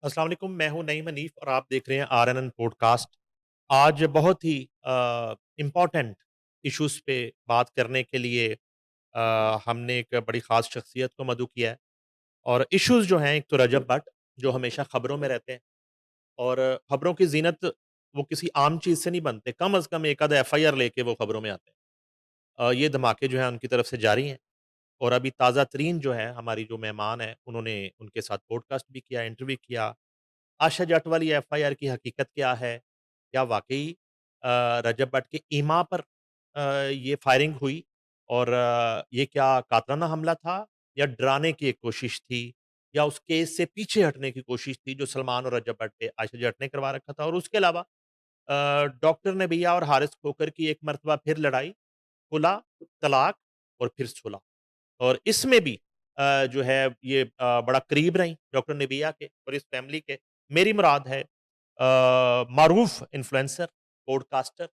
अस्सलाम वालेकुम, मैं हूँ नईम हनीफ और आप देख रहे हैं आरएनएन पॉडकास्ट। आज बहुत ही इम्पोर्टेंट इश्यूज़ पे बात करने के लिए हमने एक बड़ी ख़ास शख्सियत को मदऊ किया है और इश्यूज़ जो हैं, एक तो रजब भट्ट, जो हमेशा खबरों में रहते हैं और खबरों की ज़ीनत वो किसी आम चीज़ से नहीं बनते, कम से कम एक आधा एफआईआर लेके वो खबरों में आते हैं। ये धमाके जो हैं उनकी तरफ से जारी हैं और अभी ताज़ा तरीन जो है, हमारी जो मेहमान हैं, उन्होंने उनके साथ पॉडकास्ट भी किया, इंटरव्यू किया। आशा जट वाली एफआईआर की हकीकत क्या है? क्या वाक़ई रजब भट्ट की इमा पर ये फायरिंग हुई और ये क्या कातलाना हमला था या डराने की एक कोशिश थी या उस केस से पीछे हटने की कोशिश थी जो सलमान और रजब भट्ट पे आयशा जट ने करवा रखा था और उसके अलावा डॉक्टर नबिया और हारिस खोकर की एक मर्तबा फिर लड़ाई, खुला, तलाक और फिर सुलह। और इसमें भी जो है ये बड़ा करीब रहीं डॉक्टर निबिया के और इस फैमिली के। मेरी मुराद है मारूफ influencer, podcaster,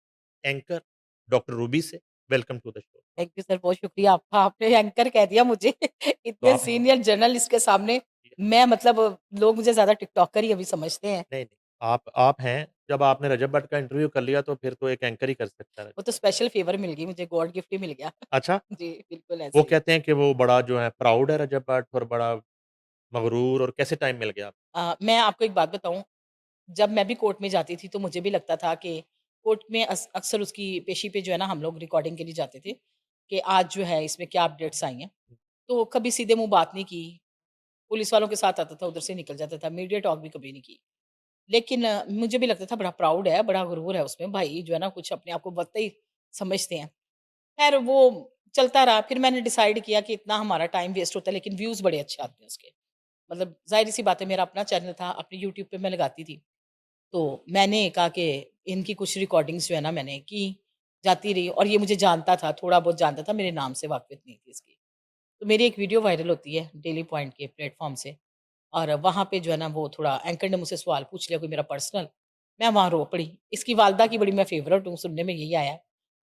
anchor doctor Ruby से। Welcome to the show. Thank you sir, बहुत शुक्रिया आपका। आपने एंकर कह दिया मुझे। तो इतने आप सीनियर जर्नलिस्ट के सामने मैं मतलब लोग मुझे ज़्यादा टिकटॉकर ही अभी समझते हैं। नहीं, नहीं, आप हैं, जब आपने रजब भट्ट का इंटरव्यू कर लिया तो फिर तो एक एंकर ही कर सकता है। वो तो स्पेशल फ़ेवर मिल गई मुझे, गॉड गिफ्ट ही मिल गया। अच्छा, जी, बिल्कुल वो ऐसे ही। कहते हैं कि वो बड़ा जो है प्राउड है रजब भट्ट और बड़ा मगरूर और कैसे टाइम मिल गया? मैं आपको एक बात बताऊँ, जब मैं भी कोर्ट में जाती थी तो मुझे भी लगता था कि कोर्ट में अक्सर उसकी पेशी पे जो है ना हम लोग रिकॉर्डिंग के लिए जाते थे, कि आज जो है इसमें क्या अपडेट्स आई हैं। तो कभी सीधे मुँह बात नहीं की, पुलिस वालों के साथ आता था, उधर से निकल जाता था, मीडिया टॉक भी कभी नहीं की। लेकिन मुझे भी लगता था बड़ा प्राउड है, बड़ा गुरूर है उसमें, भाई जो है ना कुछ अपने आप को वक़्ती समझते हैं। ख़ैर वो चलता रहा, फिर मैंने डिसाइड किया कि इतना हमारा टाइम वेस्ट होता है लेकिन व्यूज़ बड़े अच्छे आते हैं उसके। मतलब ज़ाहिर-सी बात है, मेरा अपना चैनल था, अपने यूट्यूब पे मैं लगाती थी। तो मैंने कहा कि इनकी कुछ रिकॉर्डिंग्स जो है ना मैंने की, जाती रही और ये मुझे जानता था, थोड़ा बहुत जानता था, मेरे नाम से वाक़फ़ियत नहीं थी इसकी। तो मेरी एक वीडियो वायरल होती है डेली पॉइंट के प्लेटफ़ॉर्म से और वहाँ पे जो है ना वो थोड़ा एंकर ने मुझसे सवाल पूछ लिया कोई मेरा पर्सनल, मैं वहाँ रो पड़ी। इसकी वालदा की बड़ी मैं फ़ेवरेट हूँ, सुनने में यही आया।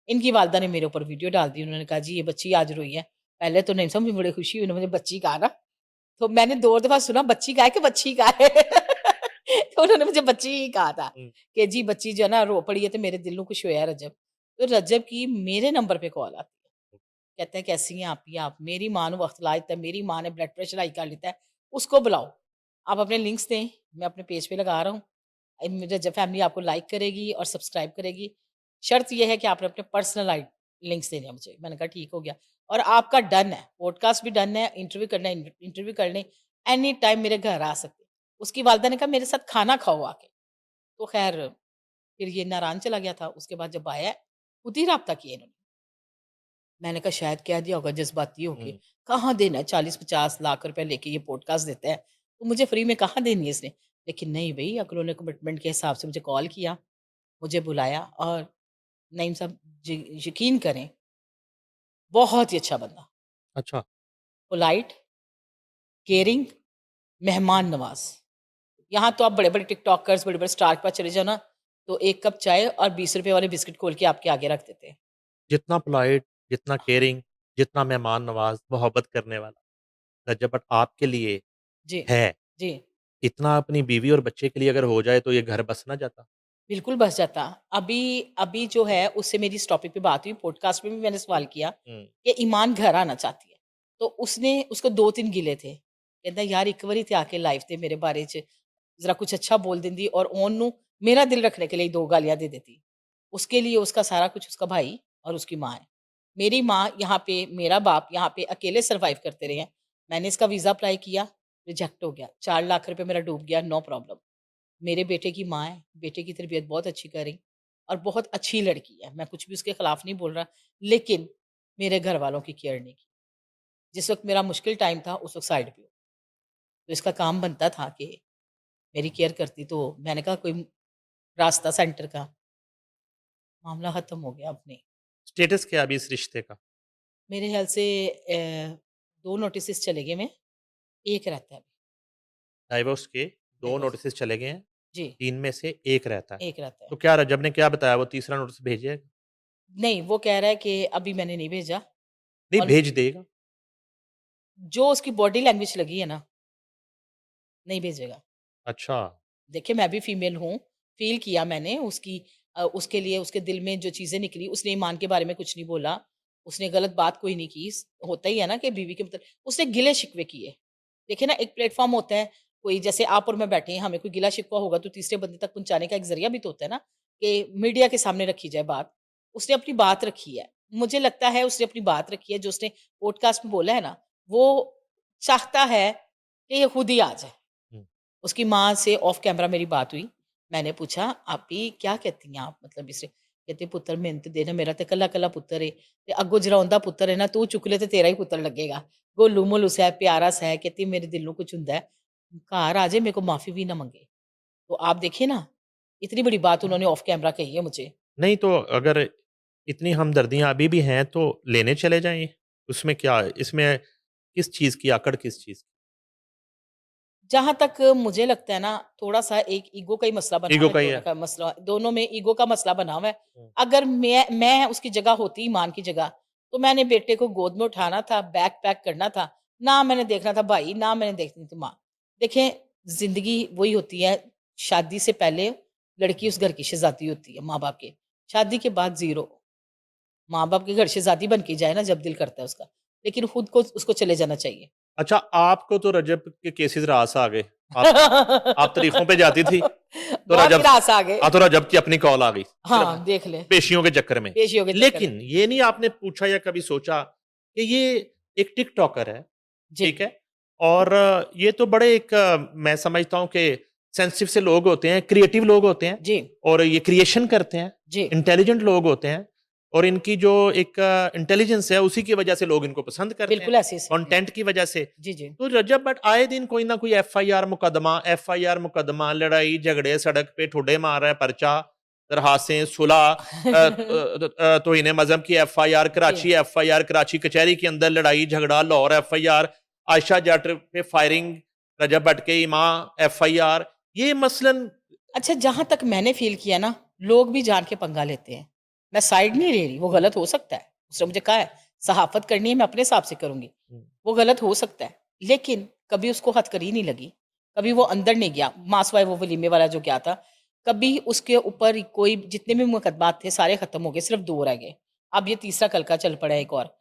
इनकी वालदा ने मेरे ऊपर वीडियो डाल दी, उन्होंने कहा, "जी, ये बच्ची आज रोई है।" पहले तो नहीं समझी, बड़ी खुशी हुई, उन्होंने मुझे बच्ची कहा ना, तो मैंने 2 दफ़ा सुना बच्ची का है कि बच्ची का है। तो उन्होंने मुझे बच्ची ही कहा था हुँ, कि जी बच्ची जो है ना रो पड़ी है ते मेरे दिल को कुछ होया रजब। तो रजब की मेरे नंबर पे कॉल आती है। कहते हैं, "कैसी हैं आप? मेरी माँ ਨੂੰ वक़्त ला देता है, मेरी माँ ने ब्लड प्रेशर हाई कर लेता है, उसको बुलाओ। आप अपने लिंक्स दें, मैं अपने पेज पे लगा रहा हूँ। रजब फैमिली आपको लाइक करेगी और सब्सक्राइब करेगी। शर्त ये है कि आपने अपने पर्सनल लिंक्स देने हैं मुझे।" मैंने कहा ठीक हो गया और आपका डन है, पॉडकास्ट भी डन है, इंटरव्यू करना है, इंटरव्यू करने एनी टाइम मेरे घर आ सकते हैं। उसकी वालिदा ने कहा, "मेरे साथ खाना खाओ आके।" तो ख़ैर फिर ये नाराज़ चला गया था। उसके बाद जब आया, खुद ही राब्ता किया इन्होंने। मैंने कहा शायद कह दिया होगा जज़्बाती होके, हुँ। कहाँ देना है 40-50 लाख रुपए लेके ये पॉडकास्ट देता है, तो मुझे फ्री में कहाँ देनी है इसने? लेकिन नहीं भई, अगर उन्होंने कमिटमेंट के हिसाब से मुझे कॉल किया, मुझे बुलाया और नईम साहब जी यकीन करें, बहुत ही अच्छा बंदा, अच्छा, पोलाइट, केयरिंग, मेहमान नवाज़। यहाँ तो आप बड़े-बड़े टिकटॉकर्स, बड़े-बड़े स्टार के पास चले जाओ ना, तो 1 कप चाय और ₹20 वाले बिस्किट खोल के आपके आगे रख देते हैं। जितना पोलाइट, जितना केयरिंग, जितना मेहमान नवाज़, मोहब्बत करने वाला रजब भट्ट आपके लिए जी, है, जी। इतना अपनी बीवी और बच्चे के लिए अगर हो जाए तो ये घर बस ना जाता। बिल्कुल बस जाता। अभी अभी जो है उससे मेरी इस टॉपिक पे बात हुई, पॉडकास्ट में भी मैंने सवाल किया हुँ, कि ईमान घर आना चाहती है। तो उसने उसको 2-3 गिले थे। कहता यार एक बारी ते आके लाइफ ते मेरे बारे च ज़रा कुछ अच्छा बोल देंदी और ओन नू मेरा दिल रखने के लिए 2 गालियाँ दे देती। उसके लिए उसका सारा कुछ उसका भाई और उसकी माँ है। मेरी माँ यहाँ पे, मेरा बाप यहाँ पे अकेले सर्वाइव करते रहे हैं। मैंने इसका वीज़ा अप्लाई किया, रिजेक्ट हो गया। 4 लाख रुपए मेरा डूब गया, नो प्रॉब्लम। मेरे बेटे की माँ है, बेटे की तरबियत बहुत अच्छी कर रही और बहुत अच्छी लड़की है, मैं कुछ भी उसके खिलाफ नहीं बोल रहा, लेकिन मेरे घर वालों की केयर नहीं की। जिस वक़्त मेरा मुश्किल टाइम था, उस वक़्त साइड पे हो। तो इसका काम बनता था कि मेरी केयर करती, तो मैंने कहा कोई रास्ता सेंटर का, मामला ख़त्म हो गया अपने। स्टेटस क्या है अभी इस रिश्ते का? मेरे ख़्याल से 2 नोटिसेस चले गए में, 1 रहता है अभी, डाइवोर्स के 2 डाइवोर्स। नोटिसेस चले गए हैं, जी, 3 में से 1 रहता है। 1 रहता है। तो क्या रजब ने क्या बताया वो तीसरा नोटिस भेजेगा? नहीं, वो कह रहा है कि अभी मैंने नहीं भेजा नहीं और भेज देगा। जो उसकी बॉडी लैंग्वेज लगी है ना, नहीं भेजेगा। अच्छा। देखिए मैं भी फीमेल हूँ, फ़ील किया मैंने उसके लिए उसके दिल में जो चीज़ें निकली, उसने ईमान के बारे में कुछ नहीं बोला, उसने गलत बात कोई नहीं की। होता ही है ना कि बीवी के मतलब उसने गिले-शिकवे किए। देखिए ना एक प्लेटफ़ॉर्म होता है, कोई जैसे आप और मैं बैठे हैं, हमें कोई गिला-शिकवा होगा तो तीसरे बंदे तक पहुँचाने का एक ज़रिया भी तो होता है ना, कि मीडिया के सामने रखी जाए बात। उसने अपनी बात रखी है। मुझे लगता है उसने अपनी बात रखी है, जो उसने पॉडकास्ट में बोला है ना, वो चाहता है कि ये खुद ही आ जाए। हुँ। उसकी माँ से ऑफ कैमरा मेरी बात हुई। मैंने पूछा, "आपी क्या कहती हैं आप मतलब इससे?" कहती, "पुत्तर मिहनत देना मेरा ते कल्ला-कल्ला पुत्तर है ते अग्गों जराउंदा पुत्तर है ना तू चुक ले ते तेरा ही पुत्तर लगेगा। गोलू-मोलू सा है, प्यारा सा है, कहती मेरे दिल नूं कुछ हुंदा है। घर आ जाए मेरे को माफ़ी भी ना माँगे।" तो आप देखिए ना, इतनी बड़ी बात उन्होंने ऑफ कैमरा कही है मुझे। नहीं तो अगर इतनी हमदर्दियाँ अभी भी हैं तो लेने चले जाएँ। उसमें क्या है? इसमें किस चीज़ की अकड़ किस चीज़ की? जहाँ तक मुझे लगता है ना, थोड़ा-सा एक ईगो का ही मसला बना ईगो हुआ है, का ही दोनों है। का मसला दोनों में ईगो का मसला बना हुआ है। हुँ। अगर मैं उसकी जगह होती, ईमान की जगह, तो मैंने बेटे को गोद में उठाना था, बैग पैक करना था, ना मैंने देखना था भाई, ना मैंने देखनी थी माँ। देखें, ज़िंदगी वही होती है, शादी से पहले लड़की उस घर की शहज़ादी होती है, माँ-बाप के। शादी के बाद ज़ीरो। माँ-बाप के घर शहज़ादी बन के जाए ना जब दिल करता है उसका, लेकिन खुद को उसको चले जाना चाहिए। अच्छा, आपको तो रजब के केसेज़ रास आ गए। आप तारीखों पे जाती थी, तो बहुत रजब गिरास आ गए। तो रजब की अपनी कॉल आ गई, सिर्फ़ हाँ, देख ले, पेशियों के चक्कर में। पेशियों के चक्कर में। लेकिन ये नहीं आपने पूछा या कभी सोचा कि ये एक टिकटॉकर है, जी, ठीक है? और ये तो बड़े एक मैं समझता हूँ कि सेंसिटिव से लोग होते हैं, क्रिएटिव लोग होते हैं जी, और ये क्रिएशन करते हैं, जी। इंटेलिजेंट लोग होते हैं और इनकी जो एक इंटेलिजेंस है, उसी की वजह से लोग इनको पसंद करते हैं, बिल्कुल ऐसे ही जी, कंटेंट की वजह से। जी, जी। तो रजब बट आए दिन कोई ना कोई एफआईआर मुकदमा, लड़ाई झगड़े, सड़क पे ठुड्डे मार रहा है, पर्चा, दरखास्तें, सुलह, तौहीन मज़हब की एफआईआर, जी। कराची कचहरी के अंदर लड़ाई झगड़ा, लाहौर एफआईआर, आयशा जट पे फायरिंग, रजब भट्ट की माँ एफआईआर, ये मसलन अच्छा जहाँ तक मैंने फ़ील किया ना, लोग भी जान के पंगा लेते हैं। मैं साइड नहीं ले रही, वो गलत हो सकता है। उसने मुझे कहा है, सहाफ़त करनी है मैं अपने हिसाब से करूँगी। वो गलत हो सकता है, लेकिन कभी उसको हथकड़ी नहीं लगी, कभी वो अंदर नहीं गया, मासवाए वो वलीमे वाला जो गया था, कभी उसके ऊपर कोई जितने भी मुकदमात थे सारे खत्म हो गए, सिर्फ़ 2 रह गए। अब ये तीसरा कल का चल पड़ा है एक और।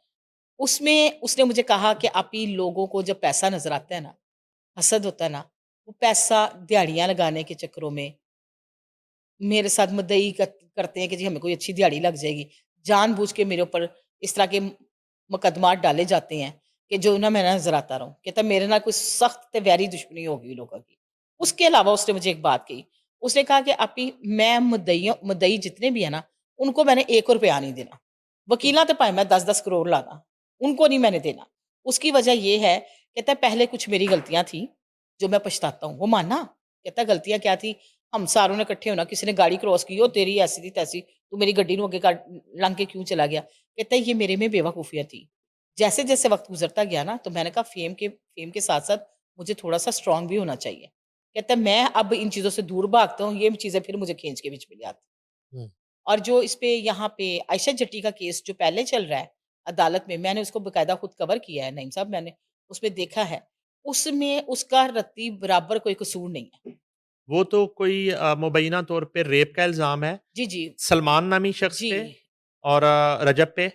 उसमें उसने मुझे कहा कि आप ही लोगों को जब पैसा नज़र आता है ना, हसद होता है ना, वो पैसा दिहाड़ियाँ लगाने के चक्करों में मेरे साथ मदई करते हैं कि जी हमें कोई अच्छी दिहाड़ी लग जाएगी। जानबूझ के मेरे ऊपर इस तरह के मुकदमात डाले जाते हैं कि जो ना मैं नज़र आता रहूँ। कहता मेरे नाल कोई सख्त ते वैरी दुश्मनी हो गई लोगों की। उसके अलावा उसने मुझे एक बात कही। उसने कहा कि आपी मैं मुद्दई जितने भी हैं ना, उनको मैंने ₹1 नहीं देना। वकीलां ते भाएँ मैं 10-10 करोड़ ला दा, उनको नहीं मैंने देना। उसकी वजह ये है, कहता है पहले कुछ मेरी गलतियाँ थी, जो मैं पछताता हूँ। वो माना, कहता है गलतियाँ क्या थी? हम सारों ने इकट्ठे होना, किसी ने गाड़ी क्रॉस की, "ओ तेरी ऐसी थी तैसी, तू मेरी गड्डी नूं अगे लंघ के क्यों चला गया?" कहता है ये मेरे में बेवकूफ़ियाँ थी। जैसे-जैसे वक़्त गुज़रता गया ना, तो मैंने कहा फ़ेम के साथ-साथ मुझे थोड़ा-सा स्ट्रॉन्ग भी होना चाहिए। कहता है मैं अब इन चीज़ों से दूर भागता हूँ, ये चीज़ें फिर मुझे खींच के बीच में ले आती। हुँ। और जो इस पे यहाँ पे आयशा जट्टी का केस जो पहले चल रहा है अदालत में, मैंने उसको बाकायदा खुद कवर किया है नईम साहब, मैंने उसमें देखा है। उसमें उसका रत्ती बराबर कोई कसूर नहीं है। वो तो कोई मुबैना तौर पे रेप का इल्ज़ाम है, जी, जी। सलमान नामी शख्स जी। पे और रजब पे।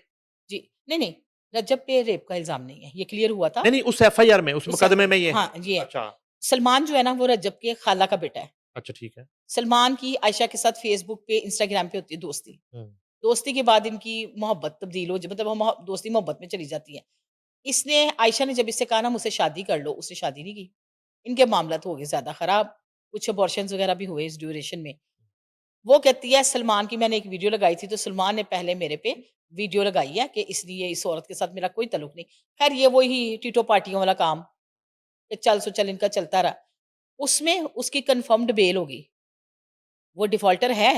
जी। नहीं, नहीं, रजब पे रेप का इल्ज़ाम नहीं है, ये क्लियर हुआ था। नहीं, नहीं उस एफआईआर में, उस उस मुकदमे में ये हाँ, ये है। अच्छा, सलमान जो है ना वो रजब के खाला का बेटा है। अच्छा ठीक है। सलमान की आयशा के साथ फ़ेसबुक पे, इंस्टाग्राम पे होती है दोस्ती। हुँ। दोस्ती के बाद इनकी मोहब्बत तब्दील हो ज मतलब दोस्ती मोहब्बत में चली जाती है। इसने आयशा ने जब इससे कहा ना मुझसे शादी कर लो, उसने शादी नहीं की। इनके मामलात हो गए ज़्यादा ख़राब, कुछ अबॉर्शन्स वग़ैरह भी हुए इस ड्यूरेशन में। वो कहती है सलमान की मैंने एक वीडियो लगाई थी, तो सलमान ने पहले मेरे पे वीडियो लगाई है कि इसलिए इस औरत के साथ मेरा कोई ताल्लुक नहीं। ख़ैर ये वही टीटो पार्टियों वाला काम, कि चल सो चल इनका चलता रहा। उसमें उसकी कन्फर्म्ड बेल हो गई। वो डिफ़ॉल्टर है,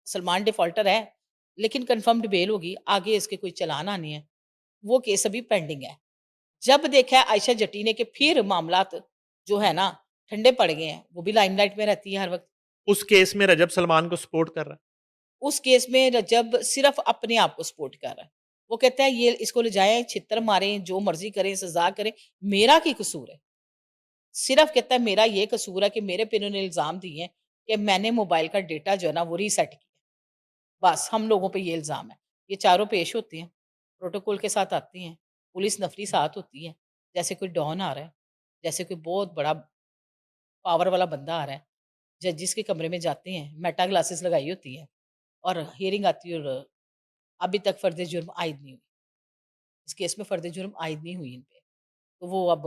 सलमान डिफ़ॉल्टर है, लेकिन कन्फर्म्ड बेल होगी, आगे इसके कोई चालान आने हैं। वो केस अभी पेंडिंग है। जब देखा है आयशा जट्टी ने कि फिर मामलात जो है ना ठंडे पड़ गए हैं, वो भी लाइमलाइट में रहती है हर वक़्त। उस केस में रजब सलमान को सपोर्ट कर रहा है। उस केस में रजब सिर्फ़ अपने आप को सपोर्ट कर रहा है। वो कहता है ये इसको ले जाएँ, छित्तर मारें, जो मर्ज़ी करें, सज़ा करें, मेरा क्या कसूर है? सिर्फ़ कहता है मेरा ये कसूर है कि मेरे पे इन्होंने इल्ज़ाम दिए हैं कि मैंने मोबाइल का डेटा जो है ना वो रीसेट किया। बस हम लोगों पे ये इल्ज़ाम है। ये चारों पेश होती हैं, प्रोटोकॉल के साथ आती हैं, पुलिस नफ़री साथ होती है, जैसे कोई डॉन आ रहा है, जैसे कोई बहुत बड़ा पावर वाला बंदा आ रहा है, जजिस के कमरे में जाते हैं, मेटा ग्लासेस लगाई होती है और हियरिंग आती है और अभी तक फ़र्द जुर्म आयद नहीं हुई। इस केस में फ़र्द जुर्म आयद नहीं हुई इन पे। तो वो अब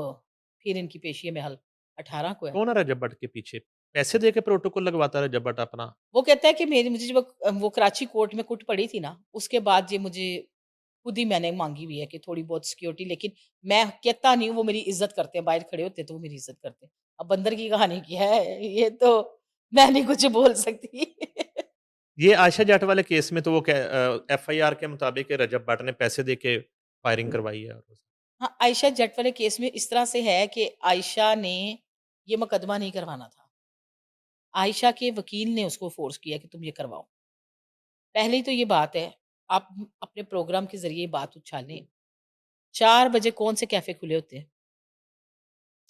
फिर इनकी पेशी महल 18 को है। कौन है रजब भट्ट के पीछे? पैसे दे के प्रोटोकॉल लगवाता है रजब भट्ट अपना? वो कहता है कि मेरी मुझे जब वो कराची कोर्ट में कुट पड़ी थी ना, उसके बाद ये मुझे खुद ही मैंने माँगी हुई है कि थोड़ी बहुत सिक्योरिटी, लेकिन मैं कहता नहीं हूँ, वो मेरी इज़्ज़त करते हैं, बाहर खड़े होते हैं तो वो मेरी इज़्ज़त करते हैं। अब बंदर की कहानी क्या है, ये तो मैं नहीं कुछ बोल सकती। ये आयशा जाट वाले केस में तो वो एफआईआर के मुताबिक रजब भट्ट ने पैसे दे के फायरिंग करवाई है। हाँ, आयशा जट वाले केस में इस तरह से है कि आयशा ने ये मुकदमा नहीं करवाना था। आयशा के वकील ने उसको फ़ोर्स किया कि तुम ये करवाओ। पहली तो ये बात है, आप अपने प्रोग्राम के ज़रिए ये बात उछालें। 4 बजे कौन से कैफ़े खुले होते हैं?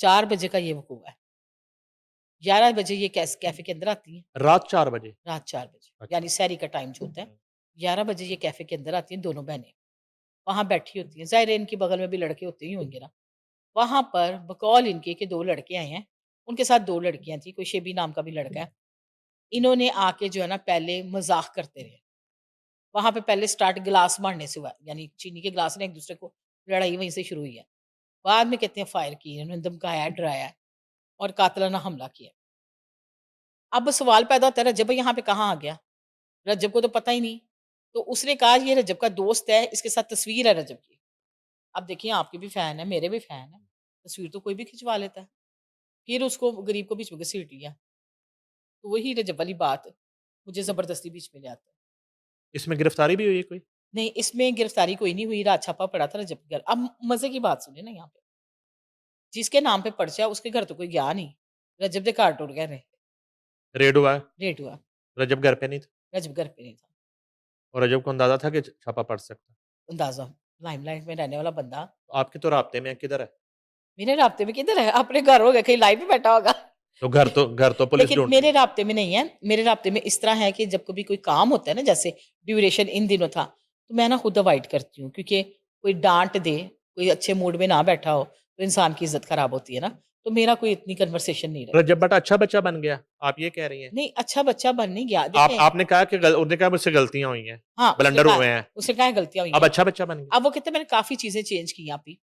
4 बजे का ये वक़ूफ़ है। 11 बजे ये कैफ़े के अंदर आती हैं, रात 4 बजे? रात 4 बजे, यानी अच्छा। सहरी का टाइम जो होता है। हुँ। 11 बजे ये कैफ़े के अंदर आती हैं दोनों बहनें, वहाँ बैठी होती हैं। ज़ाहिर है इनके बगल में भी लड़के होते ही होंगे ना। वहाँ पर बकौल इनके कि 2 लड़के आए हैं, उनके साथ 2 लड़कियाँ थी, कोई शेबी नाम का भी लड़का है। इन्होंने आके जो है ना पहले मज़ाक करते रहे। वहाँ पे पहले स्टार्ट गिलास मारने से हुआ, यानी चीनी के ग्लास ने एक-दूसरे को लड़ाई वहीं से शुरू हुई है। बाद में कहते हैं फायर की, इन्होंने धमकाया, डराया और कातलाना हमला किया। अब सवाल पैदा होता है रज्जब भाई यहाँ पे कहाँ आ गया? रज्जब को तो पता ही नहीं। तो उसने कहा ये रज्जब का दोस्त है, इसके साथ तस्वीर है रज्जब की। अब देखिए आपके भी फैन है, मेरे भी फैन है। तस्वीर तो कोई भी खिंचवा लेता है। फिर उसको गरीब को बीच में घसीट लिया। तो वही रजब वाली बात, मुझे ज़बरदस्ती बीच में ले आता है। इसमें गिरफ्तारी भी हुई है कोई? नहीं, इसमें गिरफ्तारी कोई नहीं हुई, रात छापा पड़ा था रजब के घर। अब मज़े की बात सुनिए ना यहाँ पे, जिसके नाम पे पर्चा है उसके घर तो कोई गया नहीं। रजब दे घर टुट गए ने, रेड हुआ है, रेट हुआ, रजब घर पे नहीं था रजब घर पे नहीं था। और रजब को अंदाज़ा था कि छापा पड़ सकता है। अंदाज़ा, लाइमलाइट में रहने वाला बंदा, आपके तो राब्ते में है, किधर है? मेरे राब्ते में किधर है? अपने घर होगा, कहीं लाइव में बैठा होगा। तो घर तो पुलिस लेकिन ढूँढ मेरे राब्ते में नहीं है। मेरे राब्ते में इस तरह है कि जब कभी कोई काम होता है ना, जैसे ड्यूरेशन इन दिनों था, तो मैं ना खुद अवॉइड करती हूँ, क्योंकि कोई डाँट दे, कोई अच्छे मूड में ना बैठा हो, तो इंसान की इज़्ज़त ख़राब होती है ना। तो मेरा कोई इतनी कन्वर्सेशन नहीं रही। रजब भट्ट अच्छा बच्चा बन गया, आप ये कह रही हैं? नहीं, अच्छा बच्चा बन नहीं गया। आप देखें, आपने कहा कि उन्होंने कहा मुझसे गलतियाँ हुई हैं, हाँ, ब्लंडर हुए हैं, उसने कहा है गलतियाँ हुई अब हैं। अच्छा बच्चा बन गया। अब वो कहता है मैंने काफ़ी चीज़ें चेंज की आपी।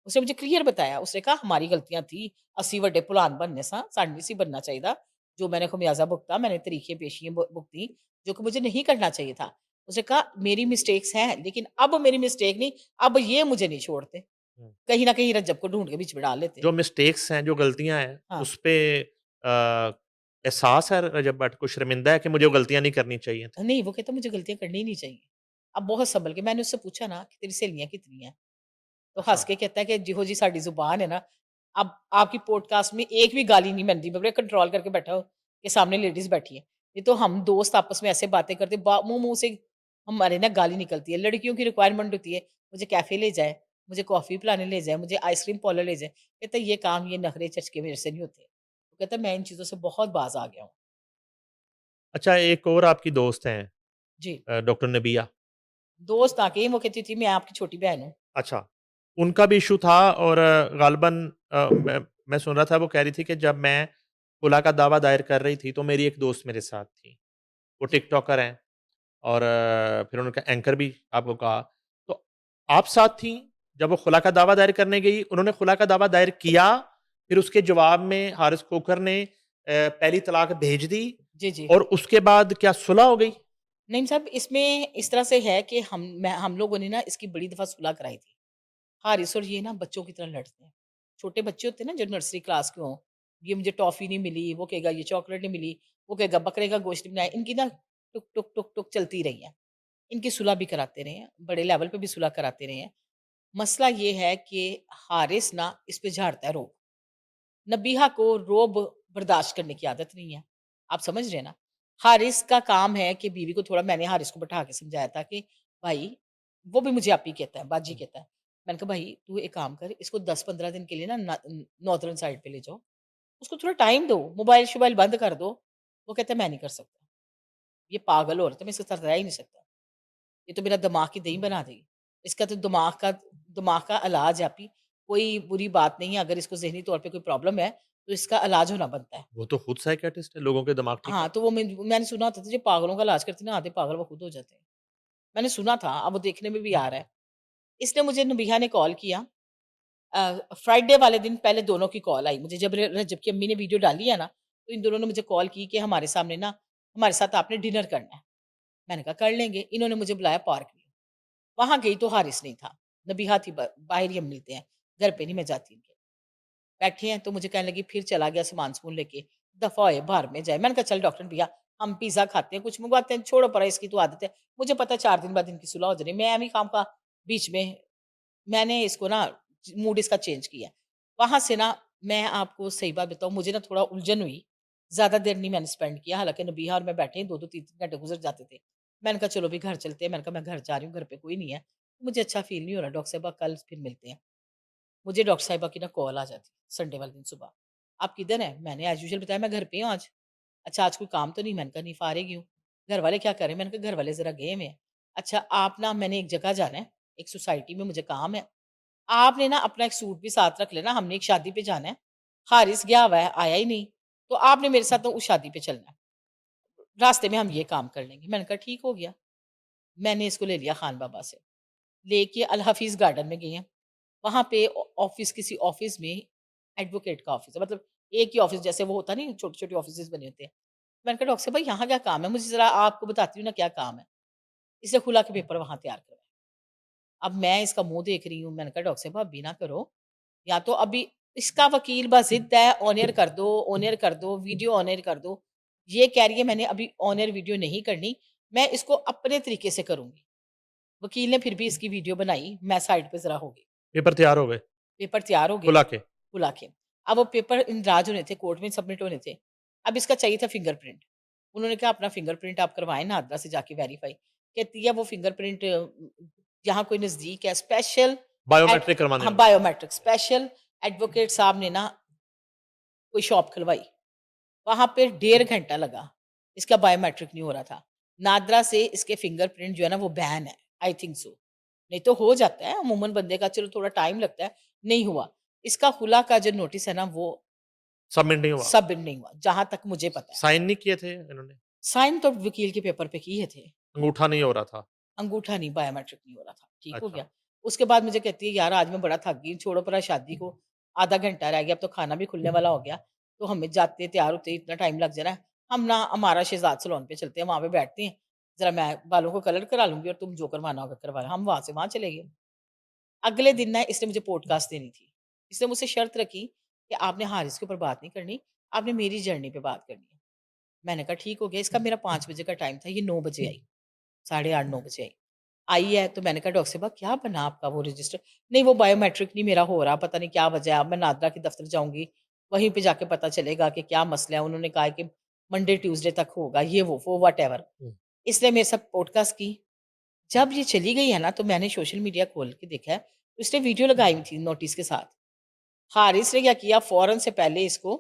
उसने मुझे क्लियर बताया, उसने कहा हमारी गलतियाँ थी, ਅਸੀਂ ਵੱਡੇ ਭੁਲਾਨ बनने सा, सानू नहीं सी बनना चाहिए। जो मैंने खमियाज़ा भुगता, मैंने तरीक़े पेशियाँ भुगती, जो कि मुझे नहीं करना चाहिए था। उसने कहा मेरी मिस्टेक्स हैं, लेकिन अब मेरी मिस्टेक नहीं, अब ये मुझे नहीं छोड़ते। हुँ। कहीं न कहीं रज्जब को ढूँढ के बीच में डाल लेते। जो मिस्टेक्स हैं, जो गलतियाँ हैं, हाँ। उसपे एहसास है रजब भट्ट को, शर्मिंदा है कि मुझे वो गलतियाँ नहीं करनी चाहिए थी? नहीं, वो कहता मुझे गलतियाँ करनी ही नहीं चाहिए। अब बहुत संभल के मैंने उससे पूछा ना कि तेरी सहेलियाँ कितनी हैं? तो हँस अच्छा। के कहता है कि जिहो जी साडी ज़ुबान है ना, अब आपकी पॉडकास्ट में एक भी गाली नहीं बनती, मैं बड़े कंट्रोल करके बैठा हूँ कि सामने लेडीज़ बैठी है। ये तो हम दोस्त आपस में ऐसे बातें करते, मुँह-मुँह से हमारे ना गाली निकलती है। लड़कियों की रिक्वायरमेंट होती है, मुझे कैफ़े ले जाए, मुझे कॉफ़ी पिलाने ले जाए, मुझे आइसक्रीम पार्लर ले जाए। कहता है ये काम, ये नखरे चचके मेरे से नहीं होते। वो कहता है मैं इन चीज़ों से बहुत बाज़ आ गया हूँ। अच्छा, एक और आपकी दोस्त हैं जी, डॉक्टर नबिया। दोस्त आके वो कहती थी मैं आपकी छोटी बहन हूँ। अच्छा, उनका भी इश्यू था और ग़ालिबन मैं सुन रहा था वो कह रही थी कि जब मैं खुला का दावा दायर कर रही थी, तो मेरी एक दोस्त मेरे साथ थी। वो जी। टिकटॉकर हैं और फिर उन्होंने कहा एंकर भी आपको कहा। तो आप साथ थीं जब वो खुला का दावा दायर करने गई, उन्होंने खुला का दावा दायर किया, फिर उसके जवाब में हारिस खोखर ने पहली तलाक भेज दी जी, जी। और उसके बाद क्या सुलह हो गई? नहीं साहब, इसमें इस तरह से है कि हम लोगों ने ना इसकी बड़ी दफ़ा सुलह कराई थी। हारिस और ये ना बच्चों की तरह लड़ते हैं। छोटे बच्चे होते हैं ना जो नर्सरी क्लास के हों, ये मुझे टॉफ़ी नहीं मिली, वो कहेगा ये चॉकलेट नहीं मिली, वो कहेगा बकरे का गोश्त नहीं बनाया। इनकी ना टुक, टुक, टुक, टुक चलती रही है। इनकी सुलह भी कराते रहे हैं, बड़े लेवल पे भी सुलह कराते रहे हैं। मसला ये है कि हारिस ना इस पे झाड़ता है रोब। नबीहा को रोब बर्दाश्त करने की आदत नहीं है। आप समझ रहे हैं ना? हारिस का काम है कि बीवी को थोड़ा, मैंने हारिस को बैठा के समझाया था कि भाई, वो भी मुझे आप ही कहता है, बाजी कहता है। मैंने कहा भाई तू एक काम कर, इसको 10-15 दिन के लिए ना नॉर्दर्न साइड पे ले जाओ। उसको थोड़ा टाइम दो, मोबाइल-शोबाइल बंद कर दो। वो कहता है मैं नहीं कर सकता। ये पागल औरत है, मैं इसके साथ रह ही नहीं सकता। ये तो मेरा दिमाग की दही बना देगी। इसका तो दिमाग का इलाज है आपी, कोई बुरी बात नहीं है, अगर इसको ज़हनी तौर पे कोई प्रॉब्लम है, तो इसका इलाज होना बनता है। वो तो खुद साइकियाट्रिस्ट है, लोगों के दिमाग ठीक हाँ, करते तो वो मैंने सुना होता था जो पागलों का इलाज करते हैं ना, आधे पागल वो खुद हो जाते हैं। मैंने सुना था, अब वो देखने में भी आ रहा है। इसने मुझे नबीहा ने कॉल किया। फ्राइडे वाले दिन पहले दोनों की कॉल आई मुझे, जब रजब की अम्मी ने वीडियो डाली है ना, तो इन दोनों ने मुझे कॉल की कि हमारे सामने ना हमारे साथ आपने डिनर करना है। मैंने कहा कर लेंगे। इन्होंने मुझे बुलाया पार्क में। वहाँ गई तो हारिस नहीं था। नबीहा थी, बाहर ही हम मिलते हैं, घर पे नहीं मैं जाती इनके। बैठे हैं तो मुझे कहने लगी फिर चला गया सामान-समून लेके, दफ़ा होए बाहर में जाए। मैंने कहा चल डॉक्टर भैया हम पिज़्ज़ा खाते हैं, कुछ मँगवाते हैं, छोड़ो परा इसकी तो आदत है। मुझे पता है 4 दिन बाद इनकी सुलह हो जानी है। मैं एवें खामखा बीच में मैंने इसको ना मूड इसका चेंज किया। वहाँ से ना मैं आपको सही बात बताऊँ, मुझे ना थोड़ा उलझन हुई। ज़्यादा देर नहीं मैंने स्पेंड किया, हालाँकि नबीहा और मैं बैठे हैं 2-2 3-3 घंटे गुज़र जाते थे। मैंने कहा चलो अभी घर चलते हैं, मैंने कहा मैं घर जा रही हूँ, घर पे कोई नहीं है। मुझे अच्छा फ़ील नहीं हो रहा, डॉक्टर साहिबा कल फिर मिलते हैं। मुझे डॉक्टर साहिबा की ना कॉल आ जाती संडे वाले दिन सुबह। आप किधर हैं? मैंने एज़ यूजुअल बताया मैं घर पे हूँ आज। अच्छा आज कोई काम तो नहीं? मैंने कहा नहीं फ़ारिग ही हूँ। घर वाले क्या कर रहे हैं? मैंने कहा घर वाले ज़रा गए हुए हैं। अच्छा आप ना मैंने एक जगह जाना है, एक सोसाइटी में मुझे काम है। आपने ना अपना एक सूट भी साथ रख लेना, हमने एक शादी पे जाना है। हारिस गया हुआ है, आया ही नहीं। तो आपने मेरे साथ ना उस शादी पे चलना है। रास्ते में हम ये काम कर लेंगे। मैंने कहा ठीक हो गया। मैंने इसको ले लिया खान बाबा से। लेके अल हफीज़ गार्डन में गए हैं। वहाँ पे ऑफ़िस किसी ऑफ़िस में एडवोकेट का ऑफ़िस है, मतलब एक ही ऑफ़िस जैसे वो होता नहीं, छोटे-छोटे ऑफ़िसेज़ बने होते हैं। मैंने कहा डॉक्टर साहब भाई यहाँ क्या काम है? मुझे ज़रा आपको बताती हूँ ना क्या काम है। इसने खुला के पेपर वहाँ तैयार करवाए। अब मैं इसका मुँह देख रही हूँ, मैंने कहा डॉक्टर साहब अभी ना करो, या तो अभी इसका वकील बज़िद है ऑन एयर कर दो, वीडियो ऑन एयर कर दो। ये कह रही है मैंने अभी ऑन एयर वीडियो नहीं करनी, मैं इसको अपने तरीके से करूँगी। वकील ने फिर भी इसकी वीडियो बनाई, मैं साइड पे ज़रा हो गई। पेपर तैयार हो गए, पेपर तैयार हो गए, बुला के। बुला के। अब वो पेपर इंदराज होने थे, कोर्ट में सबमिट होने थे। अब इसका चाहिए था फिंगरप्रिंट। उन्होंने कहा अपना फिंगरप्रिंट आप करवाएँ नादरा से जाके वेरीफाई। कहती है वो फिंगरप्रिंट यहाँ कोई नज़दीक है, स्पेशल एड बायोमेट्रिक करवाने हाँ, होंगे। बायोमेट्रिक स्पेशल एडवोकेट साहब ने ना कोई शॉप खुलवाई। वहाँ पे डेढ़ घंटा लगा। इसका बायोमेट्रिक नहीं हो रहा था। नादरा से इसके फिंगरप्रिंट जो है ना वो बैन है, आई थिंक सो। नहीं तो हो जाता है अमूमन बंदे का, चलो थोड़ा टाइम लगता है, नहीं हुआ। इसका खुला का जो नोटिस है ना वो सबमिट नहीं हुआ। सबमिट नहीं हुआ, जहाँ तक मुझे पता है। साइन नहीं किए थे इन्होंने? साइन तो वकील के पेपर पे किए थे। अंगूठा नहीं हो रहा था। अंगूठा नहीं, बायोमेट्रिक नहीं हो रहा था, ठीक हो अच्छा। गया। उसके बाद मुझे कहती है यार आज मैं बड़ा थक गई, छोड़ो परा शादी को, आधा घंटा रह गया, अब तो खाना भी खुलने वाला हो गया, तो हमें जाते तैयार होते इतना टाइम लग जा रहा है। हम ना हमारा शहजाद सैलून पे चलते हैं, वहाँ पे बैठते हैं, ज़रा मैं बालों को कलर करा लूँगी और तुम जो करवाना होगा करवा लो। हम वहाँ से वहाँ चले गए। अगले दिन ना इसने मुझे पॉडकास्ट देनी थी। इसने मुझसे शर्त रखी कि आपने हारिस के ऊपर बात नहीं करनी, आपने मेरी जर्नी पे बात करनी है। मैंने कहा ठीक हो गया, इसका मेरा 5 बजे का टाइम था, ये 9 बजे आई, साढ़े 8 9 बजे आई। आई है तो मैंने कहा डॉक्टर साहिबा क्या बना आपका वो रजिस्टर? नहीं वो बायोमेट्रिक नहीं मेरा हो रहा, पता नहीं क्या वजह है, अब मैं नादरा के दफ्तर जाऊँगी, वहीं पे जाके पता चलेगा कि क्या मसला है। उन्होंने कहा है कि मंडे ट्यूसडे तक होगा, ये वो व्हाटएवर। हुँ। इसने मेरे साथ पॉडकास्ट की। जब ये चली गई है ना तो मैंने सोशल मीडिया खोल के देखा है, तो इसने वीडियो लगाई हुई थी नोटिस के साथ। हारिस ने क्या किया फ़ौरन से पहले इसको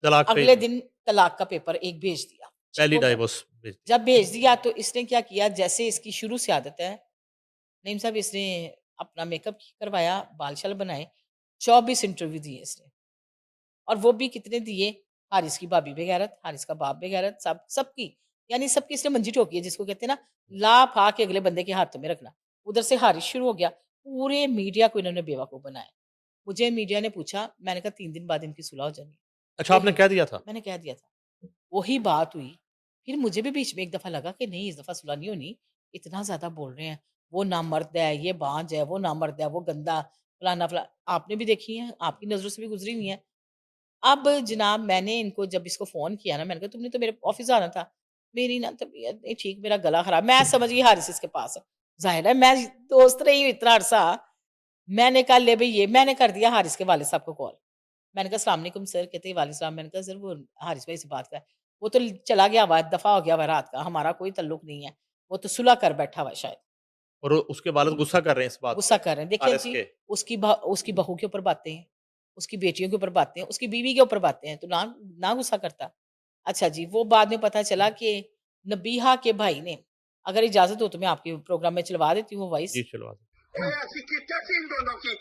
तलाक पे अगले दिन तलाक का पेपर एक भेज दिया। ठीक पहली हो गया? डाइवोर्स भेज दी। जब भेज दिया तो इसने क्या किया, जैसे इसकी शुरू से आदत है, नईम साहब इसने अपना मेकअप करवाया, बाल-शाल बनाए, 24 इंटरव्यू दिए इसने। और वो भी कितने दिए, हारिस की भाभी बेगैरत, हारिस का बाप बेगैरत, सबकी, यानी सबकी इसने मंजी ठोकी है, जिसको कहते हैं ना, ला-फा के अगले बंदे के हाथों में रखना। उधर से हारिस शुरू हो गया, पूरे मीडिया को इन्होंने बेवकूफ़ बनाया। मुझे मीडिया ने पूछा, मैंने कहा 3 दिन बाद इनकी सुलह हो जानी है। अच्छा आपने वही कह दिया था? मैंने कह दिया था। वही बात हुई, फिर मुझे भी बीच में एक दफ़ा लगा कि नहीं इस दफ़ा सुलह नहीं होनी, इतना ज़्यादा बोल रहे हैं, वो नामर्द है, ये बांझ है, वो नामर्द है, वो गंदा, फलाना-फला आपने भी देखी हैं, आपकी नज़रों से भी गुज़री हुई हैं। अब जनाब मैंने इनको जब इसको फ़ोन किया ना, मैंने कहा तुमने तो मेरे ऑफ़िस आना था। मेरी ना तबीयत नहीं ठीक, मेरा गला ख़राब, मैं समझ गई हारिस इसके पास है। ज़ाहिर है मैं दोस्त रही हूँ इतना अरसा, मैंने कहा ले भई ये मैंने कर दिया हारिस के वालिद साहब को कॉल। मैंने कहा अस्सलाम वालेकुम सर, कहते हैं वालेकुम सलाम। मैंने कहा सर वो हारिस भाई से बात कर, वो तो चला गया हुआ है, दफ़ा हो गया हुआ है रात का, हमारा कोई ताल्लुक नहीं है। वो तो सुलह कर बैठा हुआ है शायद। और उसके वालिद गुस्सा कर रहे हैं इस बात गुस्सा पे, कर रहे हैं। देखिए हारिस जी, के। उसकी बहू के ऊपर बातें हैं, उसकी बेटियों के ऊपर बातें हैं, उसकी बीवी के ऊपर बातें हैं, तो ना गुस्सा करता। अच्छा जी, वो बाद में पता चला कि नबीहा के भाई ने, अगर इजाज़त हो तो मैं आपके प्रोग्राम में चलवा देती हूँ वो जी, वॉइस। चलो आगे। हुँ। ऐसी कितना सी इन दोनों की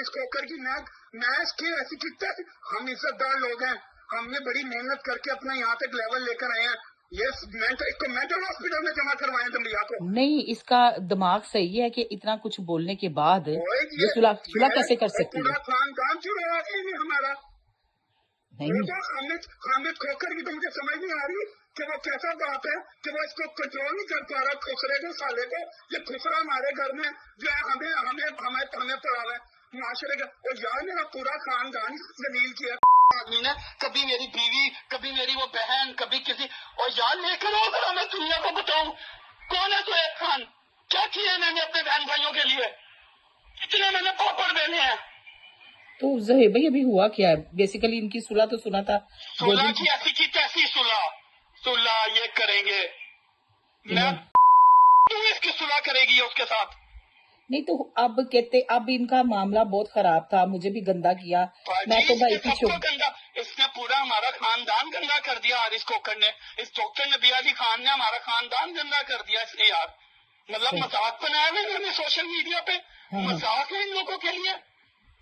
इस खोकर की मैं इसकी ऐसी कितना हम इज्जतदार लोग हैं। हमने बड़ी मेहनत करके अपना यहाँ तक लेवल लेकर आए हैं। ये इसको मेंटल हॉस्पिटल में जमा करवाएं दम्बिया को। नहीं, इसका दिमाग सही है कि इतना कुछ बोलने के बाद ओए ये सुलह सुलह मैं कैसे कर और सकती है? पूरा खानदान चुरा है हमारा। वो नहीं, तो हामिद हामिद खोकर की तो मुझे समझ नहीं आ रही कि वो कैसा बाप है कि वो इसको कंट्रोल नहीं कर पा रहा खुसरे को साले को। ये खुसरा हमारे घर में जो है हमें हमें हमें हमें पड़ा हुआ है माशरे का। और यार मेरा पूरा खानदान जलील किया आदमी ने। कभी मेरी बीवी, कभी मेरी वो बहन, कभी किसी। और यार लेकर आओ जरा मैं दुनिया को बताऊं कौन है सुहेब खान। क्या किया मैंने अपने बहन भाइयों के लिए, इतने मैंने पापड़ बेले हैं। तो ज़ोहेब भाई अभी हुआ क्या है? बेसिकली इनकी सुलह तो सुना था 2 सुलह दिन की ऐसी की तैसी सुलह, सुलह ये करेंगे। मैं इन्होंने तू इसकी सुलह करेगी उसके साथ। नहीं तो अब कहते अब इनका मामला बहुत खराब था, मुझे भी गंदा किया। मैं जी तो भाई इसने की सबको गंदा, इसने पूरा हमारा खानदान गंदा कर दिया हारिस कोकर ने। इस डॉक्टर नबी अली खान ने हमारा खानदान गंदा कर दिया इसने यार। मतलब सही मजाक बनाया हुआ इन्होंने सोशल मीडिया पे। हाँ, हाँ, मजाक है इन लोगों के लिए।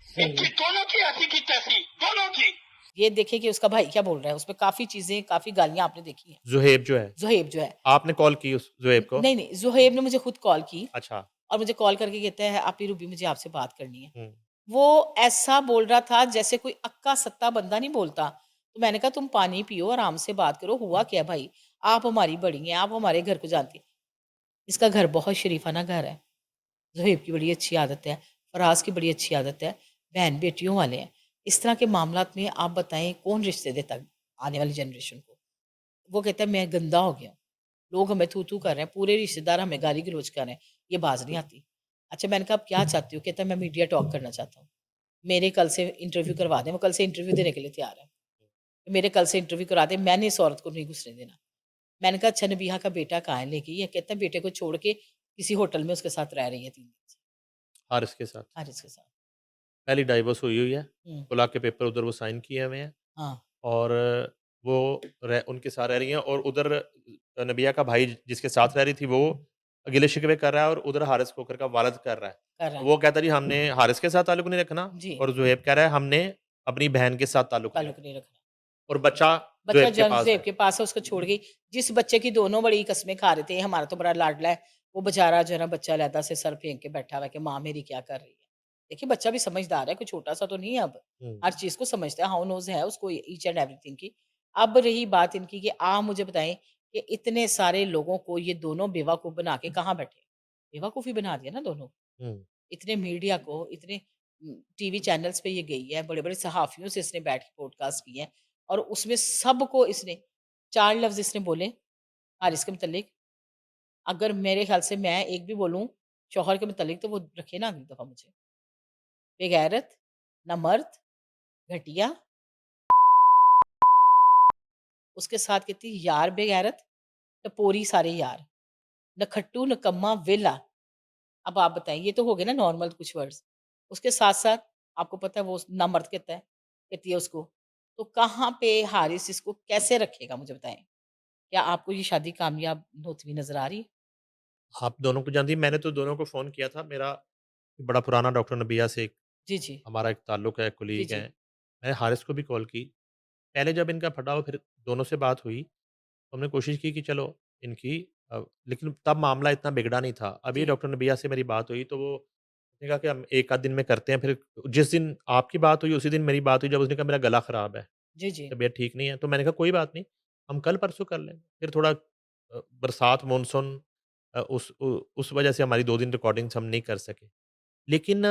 सही इनकी है। दोनों की ऐसी की तैसी, दोनों की। ये देखिए कि उसका भाई क्या बोल रहा है, उसमें काफ़ी चीज़ें, काफ़ी गालियाँ आपने देखी हैं। ज़ुहैब जो है, ज़ोहेब जो है आपने कॉल की उस ज़ुहैब को? नहीं, नहीं, ज़ोहेब ने मुझे खुद कॉल की अच्छा। और मुझे कॉल करके कहता है, "आपी रूबी मुझे आपसे बात करनी है।" हुँ। वो ऐसा बोल रहा था जैसे कोई अक्का-सक्का बंदा नहीं बोलता। तो मैंने कहा, "तुम पानी पियो, आराम से बात करो, हुआ क्या भाई? आप हमारी बड़ी हैं, आप हमारे घर को जानती हैं।" इसका घर बहुत शरीफाना घर है। ज़ोहेब की बड़ी अच्छी आदत है, फराज़ की बड़ी अच्छी आदत है, बहन-बेटियों वाले हैं। इस तरह के मामलात में आप बताएँ कौन रिश्ते देता है आने वाली जनरेशन को? वो कहता है मैं गंदा हो गया हूँ, लोग हमें थू-थू कर रहे हैं, पूरे रिश्तेदार हमें गाली-गलौच कर रहे हैं, ये बाज़ नहीं आती। अच्छा मैंने कहा आप क्या चाहती हो? कहता है मैं मीडिया टॉक करना चाहता हूँ। मेरे कल से इंटरव्यू करवा दें, वो कल से इंटरव्यू देने के लिए तैयार है। मेरे कल से इंटरव्यू करा दें, मैंने इस औरत को नहीं घुसने देना। मैंने कहा अच्छा नबीहा का बेटा कहाँ है लेके? ये कहता है बेटे को छोड़ के किसी होटल में उसके साथ रह रही है 3 दिन से, हारिस के साथ। हारिस के साथ। पहली डाइवोर्स हुई हुई है, हुँ, तलाक के पेपर उधर वो साइन किए हुए हैं हाँ, और वो रह उनके साथ रह रही हैं और उधर नबिया का भाई जिसके साथ रह रही थी वो गिले-शिकवे कर रहा है और उधर हारिस खोखर का वालिद कर रहा है। कर रहा है। वो कहता है जी हमने हारिस के साथ ताल्लुक नहीं रखना जी, और ज़ुहैब कह रहा है हमने अपनी बहन के साथ ताल्लुक नहीं ताल्लुक रखना नहीं रखना। और बच्चा बच्चा ज़ुहैब के जब पास ज़ेब है। के पास है उसको छोड़ गई, जिस बच्चे की दोनों बड़ी कस्में खा रहे थे, हमारा तो बड़ा लाडला है, वो बेचारा जो है ना बच्चा अलहदा से सर फेंक के बैठा हुआ है कि माँ मेरी क्या कर रही है। देखिए बच्चा भी समझदार है, कोई छोटा-सा तो नहीं है अब, हुँ, हर चीज़ को समझता है, हाउ नोज़ है उसको ईच एंड एवरीथिंग की। अब रही बात इनकी कि आप मुझे बताएँ कि इतने सारे लोगों को ये दोनों बेवकूफ़ बना के कहाँ बैठे? बेवकूफ़ ही बना दिया ना दोनों। हुँ। इतने मीडिया को, इतने टीवी चैनल्स पे ये गई है, बड़े-बड़े सहाफ़ियों से इसने बैठ के पॉडकास्ट किए हैं और उसमें सबको इसने 4 लफ़्ज़ इसने बोले हारिस के मुतल्लिक। अगर मेरे ख़्याल से मैं एक भी बोलूँ शौहर के मुतल्लिक तो वो रखे ना अगली दफ़ा मुझे। बेगैरत, नामर्द, घटिया, उसके साथ कहती यार बेगैरत, टपोरी सारे यार, नखट्टू, निकम्मा, वेला। अब आप बताइए ये तो हो गए ना नॉर्मल कुछ वर्ड्स। उसके साथ-साथ आपको पता है वो नामर्द कहता है कहती है उसको। तो कहाँ पे हारिस इसको कैसे रखेगा मुझे बताएँ? क्या आपको ये शादी कामयाब होती हुई नज़र आ रही है? आप दोनों को जानती हैं, मैंने तो दोनों को फ़ोन किया था। मेरा बड़ा पुराना डॉक्टर नबिया से एक जी, जी। हमारा एक ताल्लुक है, जी, कोलीग जी। हैं। मैंने हारिस को भी कॉल की। पहले जब इनका फटा हुआ फिर दोनों से बात हुई, तो हमने कोशिश की कि चलो इनकी लेकिन तब मामला इतना बिगड़ा नहीं था। अभी जी। डॉक्टर नबिया से मेरी बात हुई तो वो उसने कहा कि हम 1 आध दिन में करते हैं। फिर जिस दिन आपकी बात हुई उसी दिन मेरी बात हुई जब उसने कहा मेरा गला ख़राब है, जी, जी। तबीयत ठीक नहीं है। तो मैंने कहा कोई बात नहीं, हम कल-परसों कर लेंगे। फिर थोड़ा बरसात, मानसून उस वजह से हमारी 2 दिन रिकॉर्डिंग्स हम नहीं कर सके। लेकिन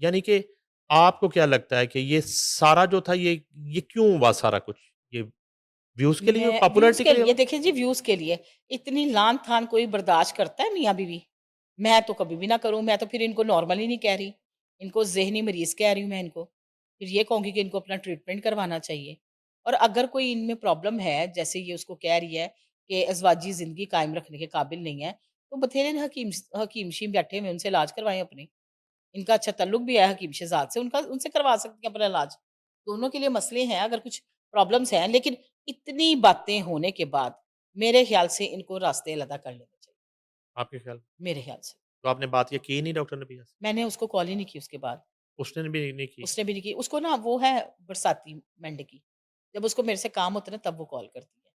यानी कि आपको क्या लगता है कि ये सारा जो था ये क्यों हुआ सारा कुछ? ये व्यूज़ के लिए, मैं व्यूज़ पॉपुलैरिटी के के लिए लिए हुआ? देखिए जी व्यूज़ के लिए, इतनी लान-थान कोई बर्दाश्त करता है मियाँ-बीवी? मैं तो कभी भी ना करूँ, मैं तो फिर इनको नॉर्मल ही नहीं कह रही, इनको ज़हनी मरीज़ कह रही हूँ मैं इनको। फिर ये कहूँगी कि इनको अपना ट्रीटमेंट करवाना चाहिए और अगर कोई इनमें प्रॉब्लम है, जैसे ये उसको कह रही है कि अज़वाजी ज़िंदगी कायम रखने के काबिल नहीं है, तो बथेरे हकीम हकीम शी बैठे हुए हैं, उनसे इलाज करवाएँ अपनी। इनका अच्छा ताल्लुक भी है हकीम शहज़ाद से, उनका उनसे करवा सकती हैं अपना इलाज। दोनों के लिए मसले हैं, अगर कुछ प्रॉब्लम्स हैं, लेकिन इतनी बातें होने के बाद मेरे ख़्याल से इनको रास्ते अलग कर लेने चाहिए, आपके ख़्याल मेरे ख़्याल से। तो आपने बात ये की नहीं डॉक्टर नबिया से? मैंने उसको कॉल ही नहीं की उसके बाद, उसने भी नहीं की? उसने भी नहीं की। उसको ना वो है बरसाती मेंढकी, जब उसको मेरे से काम होता है ना तब वो कॉल करती है।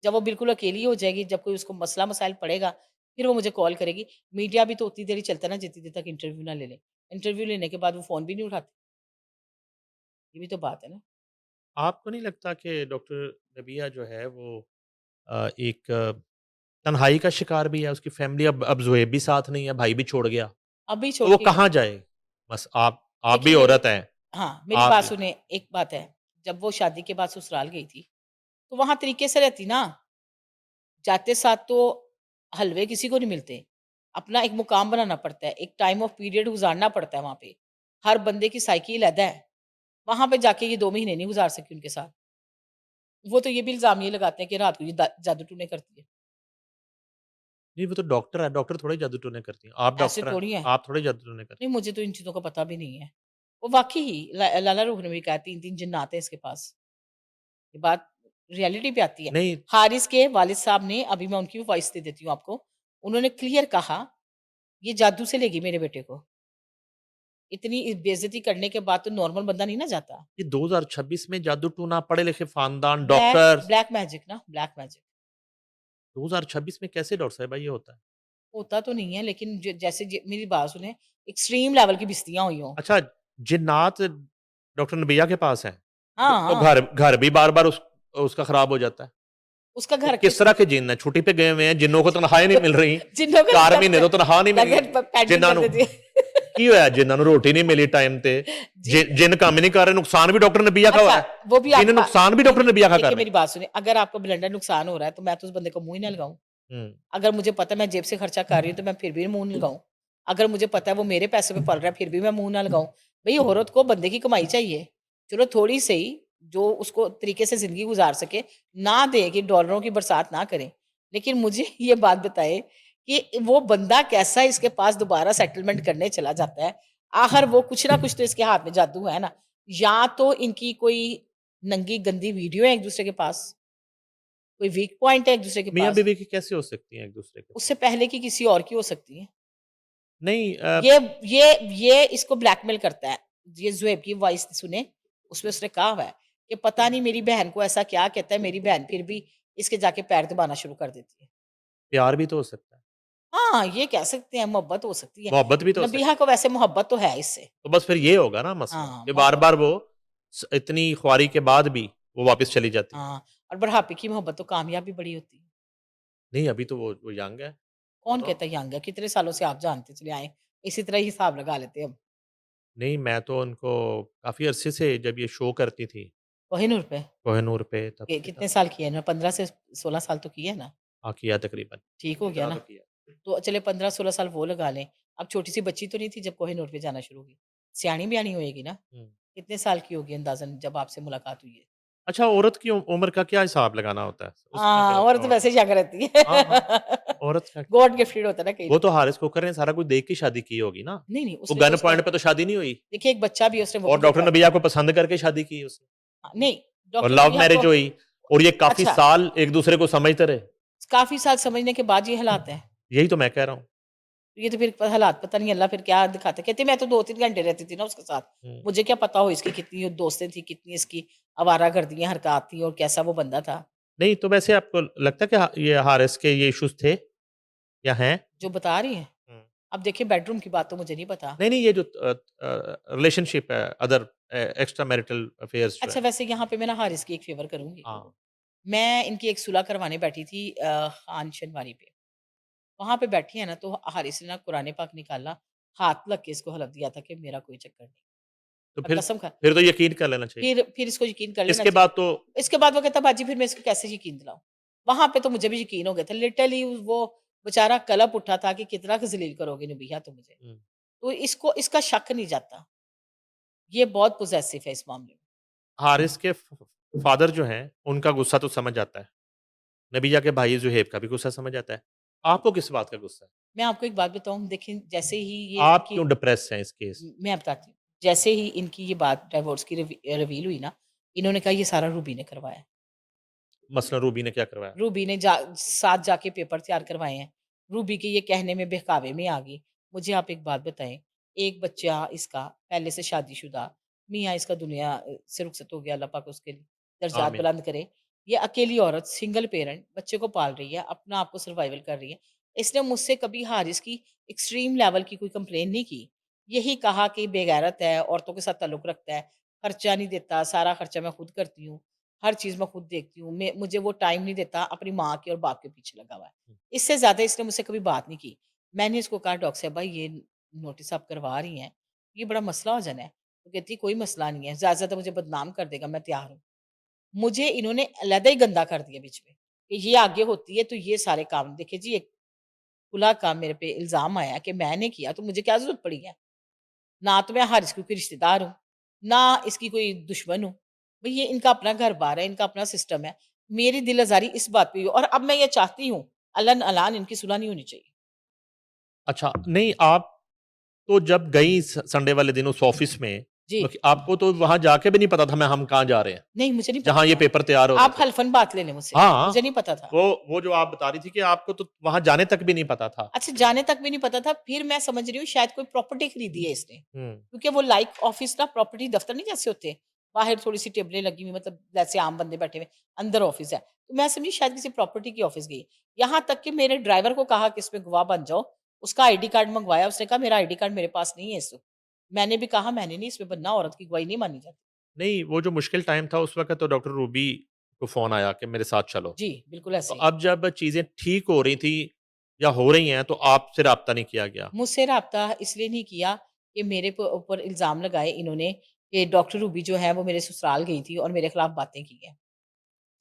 जब वो बिल्कुल अकेली हो जाएगी, जब कोई उसको मसला-मसाइल पड़ेगा, फिर वो मुझे कॉल करेगी। मीडिया भी तो उतनी देर ही चलता है ना जितनी देर तक इंटरव्यू ना ले ले। इंटरव्यू लेने के बाद वो फ़ोन भी नहीं उठाती, ये भी तो बात है ना। आपको नहीं लगता कि डॉक्टर नबिया जो है वो एक तन्हाई का शिकार भी है? उसकी फैमिली अब ज़ुहैब भी साथ नहीं है, भाई भी छोड़ गया। अभी तो छोड़ वो के कहाँ जाए? बस आप भी देखिए मेरी औरत हैं, हाँ, मेरी आप बात सुने, एक बात है, जब वो शादी के बाद ससुराल गई थी, तो वहाँ तरीके से रहती ना, जाते साथ तो हलवे किसी को नहीं मिलते। अपना एक मुकाम बनाना पड़ता है, एक टाइम ऑफ पीरियड गुज़ारना पड़ता है वहाँ पे। हर बंदे की साइकी अलग है, वहाँ पे जाके ये 2 महीने नहीं गुज़ार सकी उनके साथ। वो तो ये भी इल्ज़ाम ये लगाते हैं कि रात को ये जादू-टूने करती है। नहीं वो तो डॉक्टर है, डॉक्टर थोड़ी जादू-टोने करती हैं। आप ऐसे डॉक्टर हैं, थोड़ी है। आप थोड़ी जादू-टोने करती नहीं, मुझे तो इन चीज़ों का पता भी नहीं है। वो वाक़ई ही लाला रूह ने भी कहा 3-3 जिन्नात हैं इसके पास। ये बात रियलिटी पे आती है। नहीं, हारिस के वालिद साहब ने, अभी मैं उनकी वॉइस दे देती हूँ आपको। उन्होंने क्लियर कहा, "ये जादू से लेगी मेरे बेटे को। इतनी बेइज़्ज़ती करने के बाद तो नॉर्मल बंदा नहीं ना जाता।" ये 2026 में जादू-टोना, पढ़े-लिखे ख़ानदान, ब्लैक डॉक्टर्स ब्लैक मैजिक ना, ब्लैक मैजिक। 2026 में कैसे डॉक्टर साहिबा ये होता है? होता तो नहीं है, लेकिन ज जैसे ज मेरी बात सुने, एक्सट्रीम लेवल की भिस्तियाँ हुई हों। अच्छा, जिन्नात डॉक्टर नबिया के पास हैं, हाँ, तो हाँ। घर घर भी बार-बार उसका ख़राब हो जाता है। उसका वो घर किस तरह के जिन्न हैं? छुट्टी पे गए हुए हैं, जिन्नों को तनख़्वाहें नहीं मिल रही, जिन्हों का 4 लगता महीने है तो तनख़्वाह नहीं मिलनी। लगन प पेंडिंग जिन्हां कर ਨੂੰ देती है। ਕੀ ਹੋਇਆ ਜਿਨ੍ਹਾਂ ਨੂੰ ਰੋਟੀ ਨਹੀਂ ਮਿਲੀ ਟਾਈਮ ਤੇ? जी जिन काम ही नहीं कर रहे, नुकसान भी डॉक्टर नबिया का हो अच्छा, रहा है। वो भी जिन्हें आपका नुकसान भी नहीं, डॉक्टर नहीं, नबिया का कर देखिए रहे मेरी हैं। बात सुनिए, अगर आपको ब्लेंडर नुकसान हो रहा है, तो मैं तो उस बंदे को मुँह ही ना लगाऊँ। हुँ। अगर मुझे पता है मैं जेब से खर्चा कर रही हूँ, तो मैं फिर भी मुँह नहीं लगाऊँ। अगर मुझे पता है वो मेरे पैसे पे पल रहा है, फिर भी मैं मुँह ना लगाऊँ। भई औरत को बंदे की कमाई चाहिए। चलो थोड़ी सही, जो उसको तरीके से ज़िंदगी गुज़ार सके, ना दें कि डॉलरों की बरसात ना करें। लेकिन मुझे ये बात बताएँ कि वो बंदा कैसा इसके पास दोबारा सेटलमेंट करने चला जाता है? आखिर वो कुछ ना कुछ तो इसके हाथ में जादू है ना। या तो इनकी कोई नंगी गंदी वीडियो है एक-दूसरे के पास, कोई वीक पॉइंट है एक-दूसरे के पास, मियाँ-बीवी की कैसे हो सकती हैं एक-दूसरे के पास? उससे पहले की किसी और की हो सकती है। नहीं ये ये ये इसको ब्लैकमेल करता है। ये ज़ुएब की वॉइस सुने, उसमें उसने कहा हुआ है कि पता नहीं मेरी बहन को ऐसा क्या कहता है, मेरी बहन फिर भी इसके जाके पैर दबाना शुरू कर देती है। प्यार भी तो हो सकता है, हाँ, ये कह सकते हैं मोहब्बत हो सकती है। मोहब्बत भी तो हो नबीहा सकती को वैसे मोहब्बत तो है इससे। है। तो बस फिर ये होगा ना मसला हाँ, कि मोहब्बत बार-बार वो इतनी ख्वारी के बाद भी वो वापस चली जाती है। हाँ, और बुढ़ापे की मोहब्बत तो कामयाब भी बड़ी होती है। नहीं, अभी तो वो यंग है। कौन नो, कहता है यंग है? कितने सालों से आप जानते चले आए। इसी तरह ही हिसाब लगा लेते हैं हम। नहीं मैं तो उनको काफ़ी अरसे से जब ये शो करती थी, कोहिनूर पे कोहिनूर पे तब कि से था। कितने साल किए हैं ना? 15 से 16 साल तो किए हैं ना? हाँ, किया तकरीबन। ठीक हो गया इतना ना? तो किया। तो चले 15-16 साल वो लगा लें। अब छोटी-सी बच्ची तो नहीं थी जब कोहिनूर पे जाना शुरू हुई। सयानी-ब्यानी होएगी ना? हुँ। कितने साल की होगी अंदाज़न जब आपसे मुलाकात हुई है? अच्छा औरत की उम्र का क्या हिसाब लगाना होता है? उसमें हाँ, तो औरत और वैसे ही यंग रहती है। हाँ, हाँ, औरत का गॉड गिफ्टेड होता है ना कई वो लोग। तो हारिस कोकर ने सारा कुछ देख के शादी की होगी ना? नहीं, नहीं, वो उसने तो गन उसका पॉइंट पे तो शादी नहीं हुई देखिए एक बच्चा भी है उसने वो भी और डॉक्टर देखा था। नबिया को पसंद करके शादी की उसने नहीं, और डॉक्टर लव नबीहा मैरिज को हुई और ये काफ़ी अच्छा, साल एक-दूसरे को समझते रहे। काफ़ी साल समझने के बाद ये हालात हैं। यही तो मैं कह रहा हूँ। ये तो फिर हालात पता नहीं अल्लाह फिर क्या दिखाता है। कहती मैं तो 2-3 घंटे रहती थी ना उसके साथ। हुँ। मुझे क्या पता हो इसकी कितनी दोस्तें थी, कितनी इसकी आवारागर्दियाँ हरकत थी और कैसा वो बंदा था। नहीं तो वैसे आपको लगता है कि ये हारिस के ये इश्यूज़ थे या हैं? जो बता रही हैं। हुँ। अब देखिए बेडरूम की बात तो मुझे नहीं पता। नहीं, नहीं ये जो रिलेशनशिप है अदर एक्स्ट्रा मैरिटल अफेयर्स जो है। अच्छा वैसे यहाँ पे मैं ना हारिस की एक फ़ेवर करूँगी। हाँ। मैं इनकी एक सुलह करवाने बैठी थी खान शनवारी पे। वहाँ पे बैठी है ना तो हारिस ने ना कुरान पाक निकाला, हाथ लग के इसको हलफ दिया था कि मेरा कोई चक्कर नहीं। तो और कसम खा फिर तो यकीन कर लेना चाहिए। फिर इसको यकीन कर लेना इसके चाहिए। बाद तो इसके बाद वो कहता बाजी फिर मैं इसको कैसे यकीन दिलाऊँ? वहाँ पे तो मुझे भी यकीन हो गया था। लिटरली वो बेचारा कलप उठा था कि कितना क ज़लील करोगे नबीहा तुम मुझे। हुँ। तो इसको इसका शक नहीं जाता। ये बहुत पॉसेसिव है इस मामले में। हारिस के फादर जो हैं, उनका गुस्सा तो समझ आता है। नबीया के भाई ज़ुहैब का भी गुस्सा समझ आता है। आपको किस बात का गुस्सा है? मैं आपको एक बात बताऊँ, देखिए जैसे ही ये आप इनकी क्यों डिप्रेस हैं इस केस? मैं बताती हूँ, जैसे ही इनकी ये बात डिवोर्स की रिवील हुई ना, इन्होंने कहा ये सारा रूबी ने करवाया है। मसलन रूबी ने क्या करवाया? रूबी ने साथ जाके पेपर तैयार करवाए हैं। रूबी के ये कहने में बहकावे में आ गई। मुझे आप एक बात बताएँ, एक बच्चा इसका पहले से शादीशुदा, मियाँ इसका दुनिया से रुखसत हो गया, अल्लाह पाक उसके दर्जात आमीन। बुलंद करे। ये अकेली औरत, सिंगल पेरेंट, बच्चे को पाल रही है, अपना आप को सर्वाइवल कर रही है। इसने मुझसे कभी हारिस की एक्सट्रीम लेवल की कोई कंप्लेन नहीं की। यही कहा कि बेगैरत है, औरतों के साथ ताल्लुक रखता है, खर्चा नहीं देता, सारा खर्चा मैं खुद करती हूँ। हर चीज़ मैं खुद देखती हूँ। मैं मुझे वो टाइम नहीं देता, अपनी माँ के और बाप के पीछे लगा हुआ है। इससे ज़्यादा इसने मुझसे कभी बात नहीं की। मैंने इसको कहा, डॉक्टर साहब भाई ये नोटिस आप करवा रही हैं, ये बड़ा मसला हो जाना है। तो कहती है कोई मसला नहीं है, ज़्यादा से ज़्यादा मुझे बदनाम कर देगा, मैं तैयार हूँ। मुझे इन्होंने अलहदा ही गंदा कर दिया बीच में, कि ये आगे होती है तो ये सारे काम देखिए जी, एक खुला काम मेरे पे इल्ज़ाम आया कि मैंने किया, तो मुझे क्या ज़रूरत पड़ी है? ना तो मैं हारिस की कोई रिश्तेदार हूँ, ना इसकी कोई दुश्मन हूँ। भई ये इनका अपना घर-बार है, इनका अपना सिस्टम है। मेरी दिल आज़ारी इस बात पे हुई और अब मैं ये चाहती हूँ, अलन-अलान इनकी सुलह नहीं होनी चाहिए। अच्छा, नहीं आप तो जब गई संडे वाले दिन उस ऑफ़िस में, जी। तो आपको तो वहाँ जाके भी नहीं पता था मैं हम कहाँ जा रहे हैं, नहीं, मुझे नहीं पता जहाँ ये था। पेपर तैयार हो रहे आप थे। हल्फ़न बात ले लें मुझसे, हाँ, मुझे नहीं पता था। वो जो आप बता रही थी कि आपको तो वहाँ जाने तक भी नहीं पता था। अच्छा, जाने तक भी नहीं पता था, फिर मैं समझ रही हूँ शायद कोई प्रॉपर्टी खरीदी है इसने। हुँ, क्योंकि वो लाइक ऑफ़िस ना, प्रॉपर्टी दफ़्तर नहीं जैसे होते, बाहर थोड़ी-सी टेबलें लगी हुई, मतलब जैसे आम बंदे बैठे हुए, अंदर ऑफ़िस है। तो मैं समझी शायद किसी प्रॉपर्टी की ऑफ़िस गई। यहाँ तक कि मेरे ड्राइवर को कहा कि इसमें गवाह बन जाओ, उसका आईडी कार्ड मँगवाया, उसने कहा मेरा आईडी कार्ड मेरे पास नहीं है इस वक़्त। मैंने भी कहा मैंने नहीं इसमें बनना, औरत की गवाही नहीं मानी जाती। नहीं वो जो मुश्किल टाइम था उस वक़्त तो डॉक्टर रूबी को फ़ोन आया कि मेरे साथ चलो। जी, बिल्कुल तो ऐसे ही। अब जब चीज़ें ठीक हो रही थी या हो रही हैं, तो आपसे राब्ता नहीं किया गया? मुझसे राब्ता इसलिए नहीं किया कि मेरे ऊपर इल्ज़ाम लगाए इन्होंने कि डॉक्टर रूबी जो है वो मेरे ससुराल गई थी और मेरे खिलाफ बातें की हैं।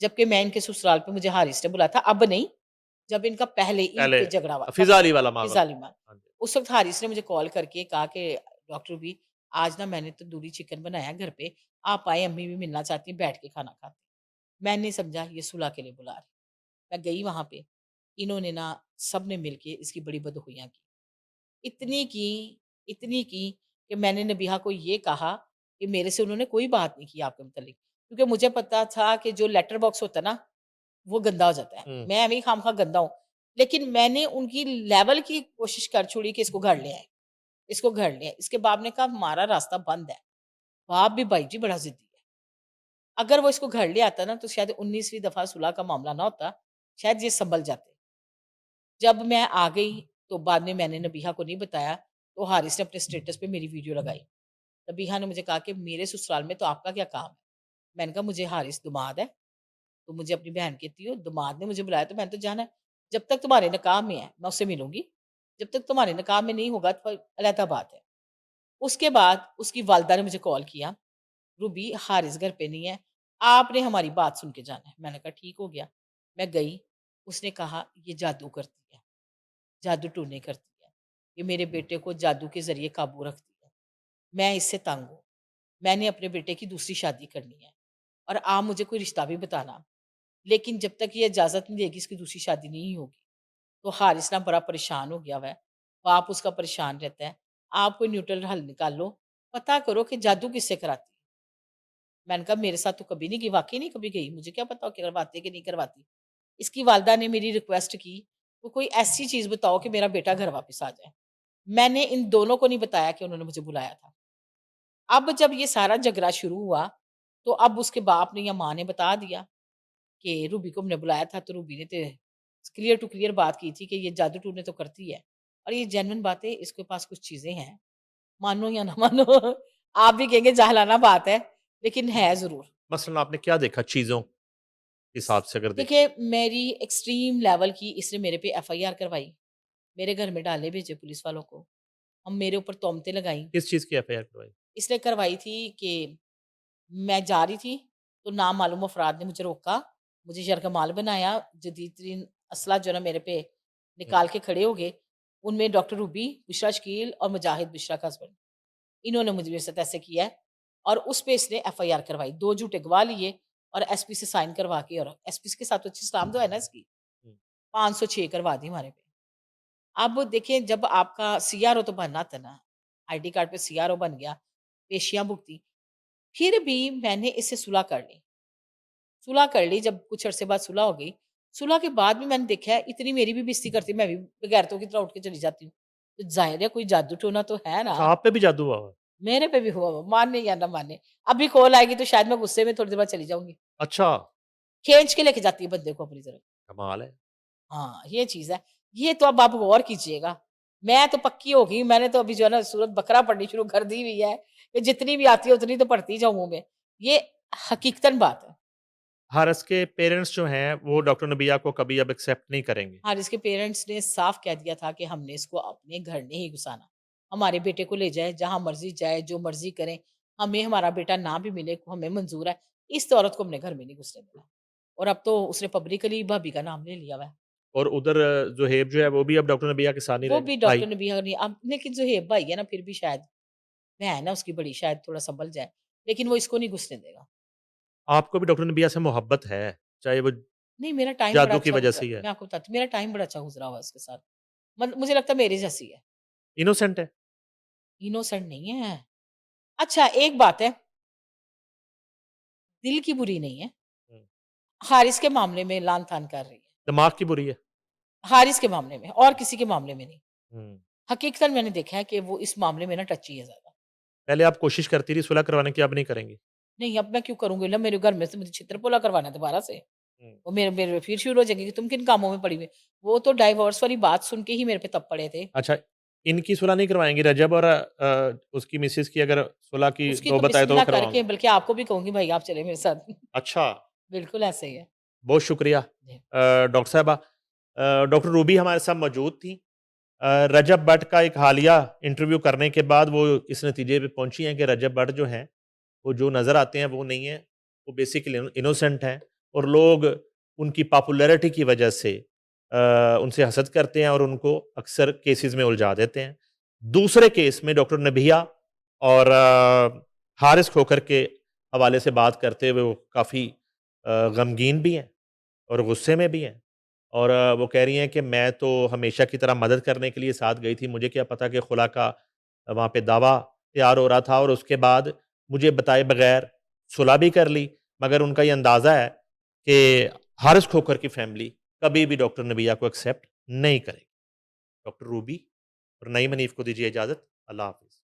जबकि मैं इनके ससुराल पे, मुझे हारिस ने बुलाया था, अब नहीं, जब इनका पहले ईद पहले पे झगड़ा हुआ तब। फ़िज़ा अली वाला मामला। फिज़ा अलीमान। हाँ जी। उस वक़्त हारिस ने मुझे कॉल करके कहा कि डॉक्टर रूबी, आज ना मैंने तंदूरी चिकन बनाया घर पे, आप आएँ, अम्मी भी मिलना चाहती हैं, बैठ के खाना खाते हैं। मैंने समझा ये सुलह के लिए बुला रहे हैं। मैं गई वहाँ पे, इन्होंने ना सबने मिलके इसकी बड़ी बदहुइयाँ की। इतनी की, इतनी की कि मैंने नबीहा को ये कहा कि मेरे से उन्होंने कोई बात नहीं की आपके मुतल्लिक। क्योंकि मुझे पता था कि जो लेटर बॉक्स होता है ना, वो गंदा हो जाता है। हुँ। मैं ऐवें ही खामख़ा गंदा हूँ। लेकिन मैंने उनकी लेवल की कोशिश कर छोड़ी कि इसको घर ले आएँ, इसको घर ले आएँ। इसके बाप ने कहा हमारा रास्ता बंद है। बाप भी भाई जी बड़ा ज़िद्दी है। अगर वो इसको घर ले आता ना, तो शायद 19वीं दफ़ा सुलह का मामला ना होता, शायद ये सँभल जाते। जब मैं आ गई, तो बाद में मैंने नबीहा को नहीं बताया, तो हारिस ने अपने स्टेटस पे मेरी वीडियो लगाई। नबीहा ने मुझे कहा कि मेरे ससुराल में तो आपका क्या काम है? मैंने कहा मुझे हारिस दामाद है, तो मुझे अपनी बहन कहती हो, दामाद ने मुझे बुलाया तो मैंने तो जाना है। जब तक तुम्हारे निकाह में है, मैं उससे मिलूँगी। जब तक तुम्हारे निकाह में नहीं होगा तो अलहदा बात है। उसके बाद उसकी वालिदा ने मुझे कॉल किया, रूबी हारिस घर पे नहीं है, आपने हमारी बात सुन के जाना है। मैंने कहा ठीक हो गया। मैं गई, उसने कहा ये जादू करती है, जादू टूने करती है। ये मेरे बेटे को जादू के ज़रिए काबू रखती है। मैं इससे तंग हूँ। मैंने अपने बेटे की दूसरी शादी करनी है और आप मुझे कोई रिश्ता भी बताना। लेकिन जब तक ये इजाज़त नहीं देगी, इसकी दूसरी शादी नहीं होगी। तो हारिस ना बड़ा परेशान हो गया हुआ है। बाप उसका परेशान रहता है। आप कोई न्यूट्रल हल निकाल लो। पता करो कि जादू किससे कराती है। मैंने कहा मेरे साथ तो कभी नहीं की, वाक़ई नहीं कभी गई। मुझे क्या पता कि करवाती है कि नहीं करवाती। इसकी वालिदा ने मेरी रिक्वेस्ट की, तो कोई ऐसी चीज़ बताओ कि मेरा बेटा घर वापस आ जाए। मैंने इन दोनों को नहीं बताया कि उन्होंने मुझे बुलाया था। अब जब ये सारा झगड़ा शुरू हुआ, तो अब उसके बाप ने या माँ ने बता दिया कि रूबी को हमने बुलाया था, तो रूबी ने तो क्लियर टू क्लियर बात की थी कि ये जादू टूने तो करती है और ये जेन्युइन बात है, इसके पास कुछ चीज़ें हैं, मानो या ना मानो। आप भी कहेंगे जाहिलाना बात है, लेकिन है ज़रूर। मसलन आपने क्या देखा चीज़ों के हिसाब से अगर देखें? देखिए, मेरी एक्सट्रीम लेवल की इसने मेरे पे एफआईआर करवाई, मेरे घर में डाले भेजे पुलिस वालों को, हम मेरे ऊपर तोहमतें लगाई। किस चीज़ की एफआईआर करवाई? इसने करवाई थी कि मैं जा रही थी, तो नामालूम अफ़राद ने मुझे रोका, मुझे यरगमाल बनाया, जदीद-तरीन असला जो है ना मेरे पे हुँ। निकाल के खड़े हो गए। उनमें डॉक्टर रूबी, बुशरा शकील और मुजाहिद बुशरा का हस्बैंड, इन्होंने मुझे मेरे साथ ऐसे किया है और उस पे इसने एफआईआर करवाई। 2 झूठे गवाह लिए और एसपी से साइन करवा के, और एसपी के साथ तो अच्छी सलाम दुआ है ना इसकी, हुँ। 506 करवा दी हमारे पे। अब देखिए जब आपका सीआरओ तो बनना था ना, आईडी कार्ड पे सीआरओ बन गया, पेशियाँ भुगती, फिर भी मैंने इससे सुलह कर ली। सुलह कर ली जब कुछ अरसे बाद सुलह हो गई, सुलह के बाद भी मैंने देखा है इतनी मेरी भी बेइज़्ज़ती करती है, मैं भी बेगैरतों की तरह उठ के चली जाती हूँ। तो ज़ाहिर है कोई जादू-टोना तो है ना, अच्छा आप पे भी जादू हुआ हुआ है? मेरे पे भी हुआ हुआ, माने या ना माने। अभी कॉल आएगी तो शायद मैं गुस्से में थोड़ी देर बाद चली जाऊँगी। अच्छा, खींच के लेके जाती है बंदे को अपनी तरफ। कमाल है। हाँ, ये चीज़ है। ये तो अब आप गौर कीजिएगा। मैं तो पक्की हो गई, मैंने तो अभी जो है ना सूरत बकरा पढ़नी शुरू कर दी हुई है, कि जितनी भी आती है उतनी तो पढ़ती जाऊँ मुँह में। ये हकीकतन बात है। हारिस के पेरेंट्स जो हैं, वो डॉक्टर नबिया को कभी अब एक्सेप्ट नहीं करेंगे। हारिस के पेरेंट्स ने साफ कह दिया था कि हमने इसको अपने घर नहीं घुसाना। हमारे बेटे को ले जाए, जहाँ मर्ज़ी जाए, जो मर्ज़ी करें। हमें हमारा बेटा ना भी मिले, हमें मंज़ूर है। इस औरत को अपने घर में नहीं घुसने देना। और अब तो उसने पब्लिकली भाभी का नाम ले लिया हुआ है। और उधर ज़ुहैब जो है, वो भी अब डॉक्टर नबिया के साथ नहीं वो रहेगा, भी भाई। डॉक्टर नबीहा नहीं अब लेकिन ज़ुहैब भाई है ना फिर भी शायद बहन है उसकी बड़ी शायद थोड़ा सँभल जाए। लेकिन वो इसको नहीं घुसने देगा। आपको भी डॉक्टर नबिया से मोहब्बत है, चाहे वो नहीं मेरा टाइम बड़ा जादू की अच्छा वजह गुज़रा से ही है। मैं आपको बताती हूँ मेरा टाइम बड़ा अच्छा गुज़रा हुआ है उसके साथ। मुझे लगता है मेरे जैसी है। इनोसेंट है। इनोसेंट नहीं है। अच्छा एक बात है, दिल की बुरी नहीं है। हुँ। हारिस के मामले में लान-तान कर रही है। दिमाग की बुरी है। हारिस के मामले में और किसी के मामले में नहीं। हुँ। हकीकतन मैंने देखा है कि वो इस मामले में ना टची है ज़्यादा। पहले आप कोशिश करती रही सुलह करवाने की, अब नहीं करेंगी। नहीं अब मैं क्यों करूँगी ना मेरे घर में से मुझे छितर-पोला करवाना है दोबारा से। हुँ। वो मेरे मेरे फिर शुरू हो जाएँगे कि तुम किन कामों में पड़ी हुई हो? वो तो डाइवोर्स वाली बात सुन के ही मेरे पे तब पड़े थे। अच्छा, इनकी सुलह नहीं करवाएँगी रजब और उसकी मिसेज़ की अगर सुलह की उसकी तो नौबत आए तो वो बिस्मिल्लाह करवाऊँगा। करके बल्कि आपको भी कहूँगी भाई आप चलें मेरे साथ। अच्छा, बिल्कुल ऐसे ही है। बहुत शुक्रिया जी। डॉक्टर साहिबा। डॉक्टर रूबी हमारे साथ मौजूद थीं। रजब भट्ट का एक हालिया इंटरव्यू करने के बाद वो इस नतीजे पे पहुँची हैं कि रजब भट्ट जो हैं, वो जो नज़र आते हैं वो नहीं हैं। वो बेसिकली इनोसेंट हैं और लोग उनकी पॉपुलैरिटी की वजह से उनसे हसद करते हैं और उनको अक्सर केसेज़ में उलझा देते हैं। दूसरे केस में डॉक्टर नबिया और हारिस खोखर के हवाले से बात करते हुए वो काफ़ी गमगीन भी हैं और गुस्से में भी हैं। और वो कह रही हैं कि मैं तो हमेशा की तरह मदद करने के लिए साथ गई थी। मुझे क्या पता कि खुला का वहाँ पे दावा तैयार हो रहा था और उसके बाद मुझे बताए बगैर सुलह भी कर ली। मगर उनका ये अंदाज़ा है कि हारिस खोखर की फ़ैमिली कभी भी डॉक्टर नबिया को एक्सेप्ट नहीं करेगी। डॉक्टर रूबी और नईम हनीफ़ को दीजिए इजाज़त। अल्लाह हाफ़िज़।